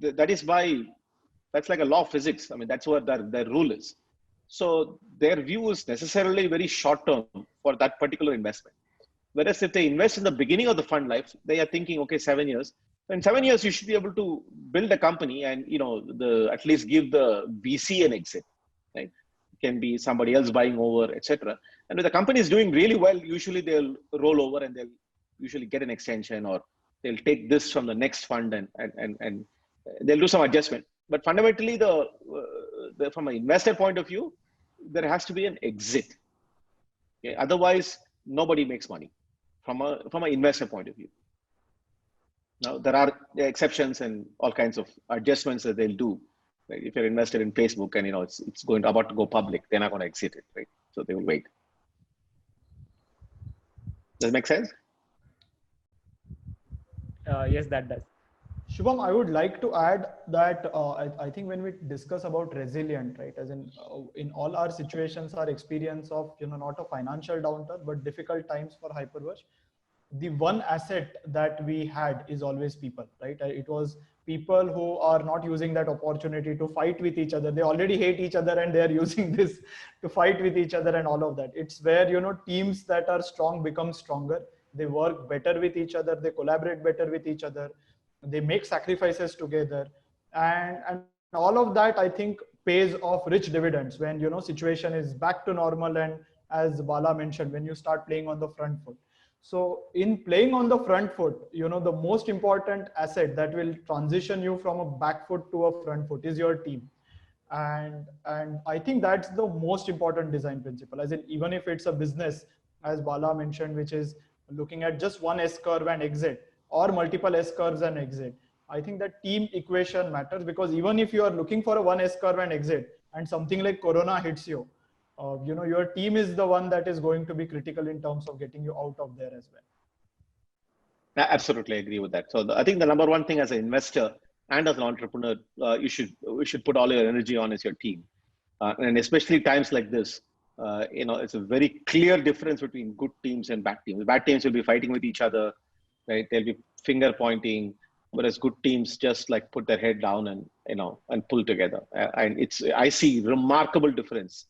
That's like a law of physics. I mean, that's what their rule is. So their view is necessarily very short term for that particular investment. Whereas if they invest in the beginning of the fund life, they are thinking, okay, 7 years. In 7 years, you should be able to build a company and, at least give the VC an exit, right? Can be somebody else buying over, etc. And if the company is doing really well, usually they'll roll over and they'll usually get an extension, or they'll take this from the next fund and they'll do some adjustment. But fundamentally, from an investor point of view, there has to be an exit. Okay? Otherwise, nobody makes money from an investor point of view. Now, there are exceptions and all kinds of adjustments that they'll do. Right? If you're invested in Facebook and it's about to go public, they're not going to exit it, right? So they will wait. Does it make sense? Yes, that does. Shubham, I would like to add that I think when we discuss about resilient, right, as in all our situations, our experience of not a financial downturn but difficult times for Hyperverse, the one asset that we had is always people, right? It was people who are not using that opportunity to fight with each other. They already hate each other and they're using this to fight with each other and all of that. It's where, teams that are strong become stronger. They work better with each other. They collaborate better with each other. They make sacrifices together. And all of that, I think, pays off rich dividends when, situation is back to normal. And as Bala mentioned, when you start playing on the front foot. So in playing on the front foot, the most important asset that will transition you from a back foot to a front foot is your team. And I think that's the most important design principle, as in, even if it's a business, as Bala mentioned, which is looking at just one S curve and exit, or multiple S curves and exit. I think that team equation matters, because even if you are looking for a one S curve and exit and something like Corona hits you, your team is the one that is going to be critical in terms of getting you out of there as well. I absolutely agree with that. So I think the number one thing as an investor and as an entrepreneur, you should put all your energy on is your team. And especially times like this, it's a very clear difference between good teams and bad teams. Bad teams will be fighting with each other, right? They'll be finger pointing. whereas good teams just like put their head down and and pull together. And I see remarkable difference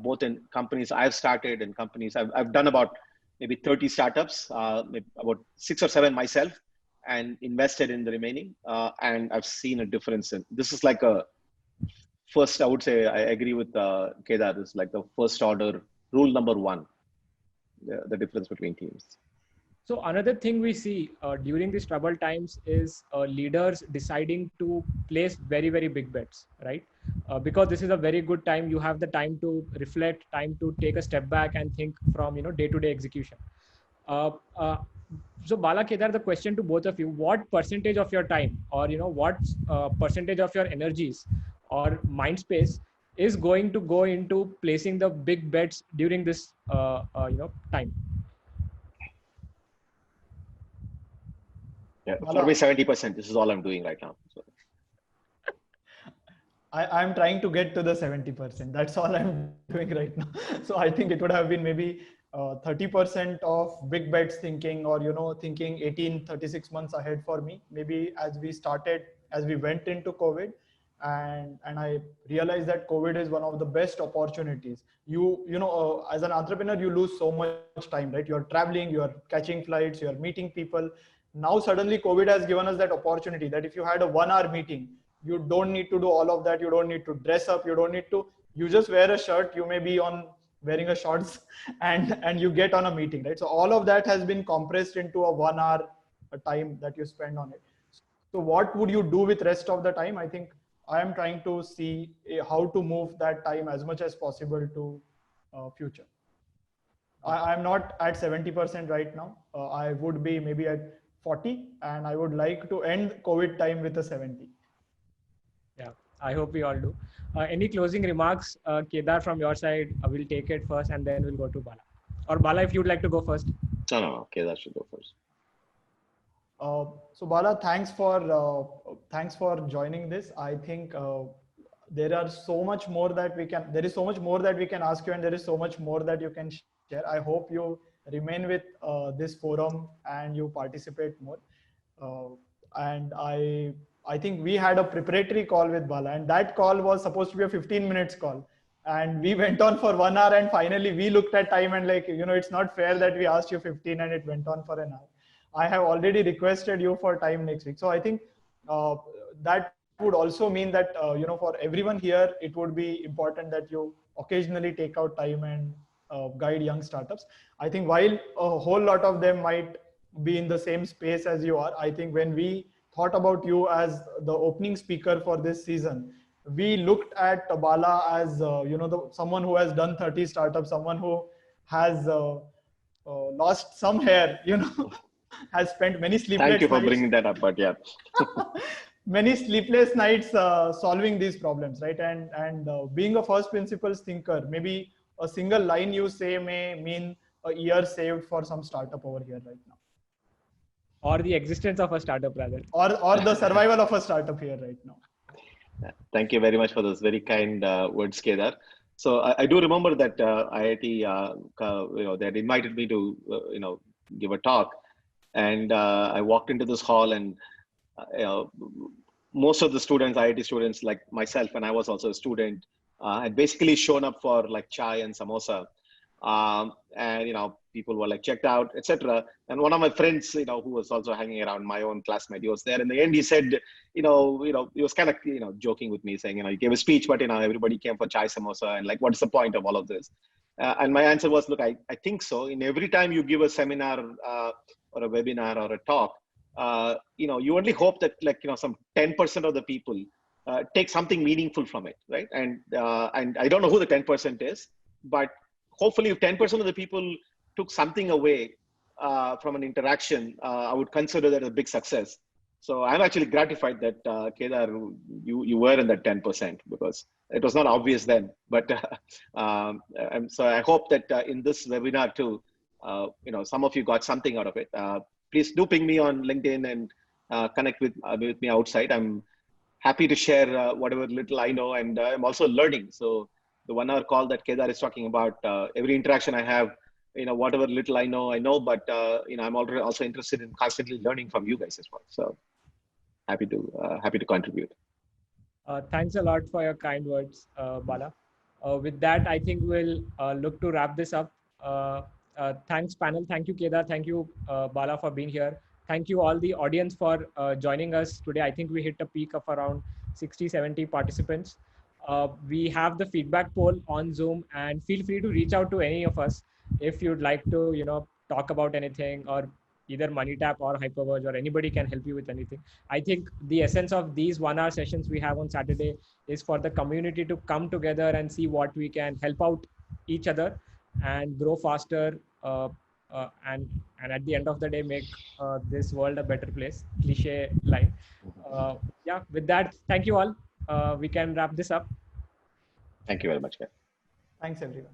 both in companies I've started and companies I've done about maybe 30 startups, maybe about 6 or 7 myself, and invested in the remaining. And I've seen a difference. And this is like a first, I would say, I agree with Kedar. This is like the first order rule number one, the difference between teams. So another thing we see during these troubled times is leaders deciding to place very, very big bets, right? Because this is a very good time. You have the time to reflect, time to take a step back and think from day-to-day execution. So Bala, Kedar, the question to both of you: what percentage of your time, or what percentage of your energies or mind space is going to go into placing the big bets during this time? Yeah, for me, 70%. This is all I'm doing right now. So. I'm trying to get to the 70%. That's all I'm doing right now. So I think it would have been maybe 30% of big bets thinking, or thinking 36 months ahead for me. Maybe as we went into COVID, and I realized that COVID is one of the best opportunities. As an entrepreneur, you lose so much time, right? You're traveling, you're catching flights, you're meeting people. Now suddenly COVID has given us that opportunity that if you had a 1-hour meeting, you don't need to do all of that. You don't need to dress up. You just wear a shirt. You may be wearing a shorts and you get on a meeting, right? So all of that has been compressed into a 1 hour time that you spend on it. So what would you do with rest of the time? I think I am trying to see how to move that time as much as possible to future. I'm not at 70% right now. I would be maybe at 40, and I would like to end COVID time with a 70. Yeah, I hope we all do. Any closing remarks, Kedar, from your side? We'll take it first and then we'll go to Bala. Or Bala, if you'd like to go first. No, Kedar should go first. So Bala, thanks for joining this. I think there is so much more that we can ask you, and there is so much more that you can share. I hope you remain with this forum and you participate more. And I think we had a preparatory call with Bala, and that call was supposed to be a 15 minutes call. And we went on for 1 hour, and finally we looked at time and it's not fair that we asked you 15 and it went on for an hour. I have already requested you for time next week. So I think that would also mean that, for everyone here, it would be important that you occasionally take out time and guide young startups. I think while a whole lot of them might be in the same space as you are, I think when we thought about you as the opening speaker for this season, we looked at Bala as someone who has done 30 startups, someone who has lost some hair, has spent many sleepless Thank you for nights. bringing that up, but yeah. Many sleepless nights solving these problems, right? And being a first principles thinker, maybe a single line you say may mean a year saved for some startup over here right now. Or the existence of a startup, rather. Or the survival of a startup here right now. Thank you very much for those very kind words, Kedar. So I do remember that IIT, they had invited me to, give a talk. And I walked into this hall, and most of the students, IIT students like myself, and I was also a student, had basically shown up for like chai and samosa. And people were like checked out, etc. And one of my friends, who was also hanging around, my own classmate, he was there. In the end, he said, he was kind of joking with me, saying, he gave a speech, but everybody came for chai samosa, and like, what's the point of all of this? And my answer was, look, I think so. In every time you give a seminar or a webinar or a talk, you only hope that some 10% of the people take something meaningful from it, right? And I don't know who the 10% is, but hopefully if 10% of the people took something away from an interaction, I would consider that a big success. So I'm actually gratified that Kedar, you were in that 10%, because it was not obvious then. But so I hope that in this webinar too, some of you got something out of it. Please do ping me on LinkedIn and connect with me outside. I'm happy to share whatever little I know, and I'm also learning. So the 1 hour call that Kedar is talking about, every interaction I have, whatever little I know, but I'm already also interested in constantly learning from you guys as well. So happy to contribute. Thanks a lot for your kind words, Bala. With that, I think we'll look to wrap this up. Thanks, panel. Thank you, Kedar. Thank you, Bala, for being here. Thank you, all the audience, for joining us today. I think we hit a peak of around 60, 70 participants. We have the feedback poll on Zoom, and feel free to reach out to any of us if you'd like to, talk about anything, or either MoneyTap or Hyperverge, or anybody can help you with anything. I think the essence of these 1-hour sessions we have on Saturday is for the community to come together and see what we can help out each other and grow faster, and at the end of the day make this world a better place. Cliche line. Yeah, with that, thank you all. We can wrap this up. Thank you very much, guys. Thanks, everyone.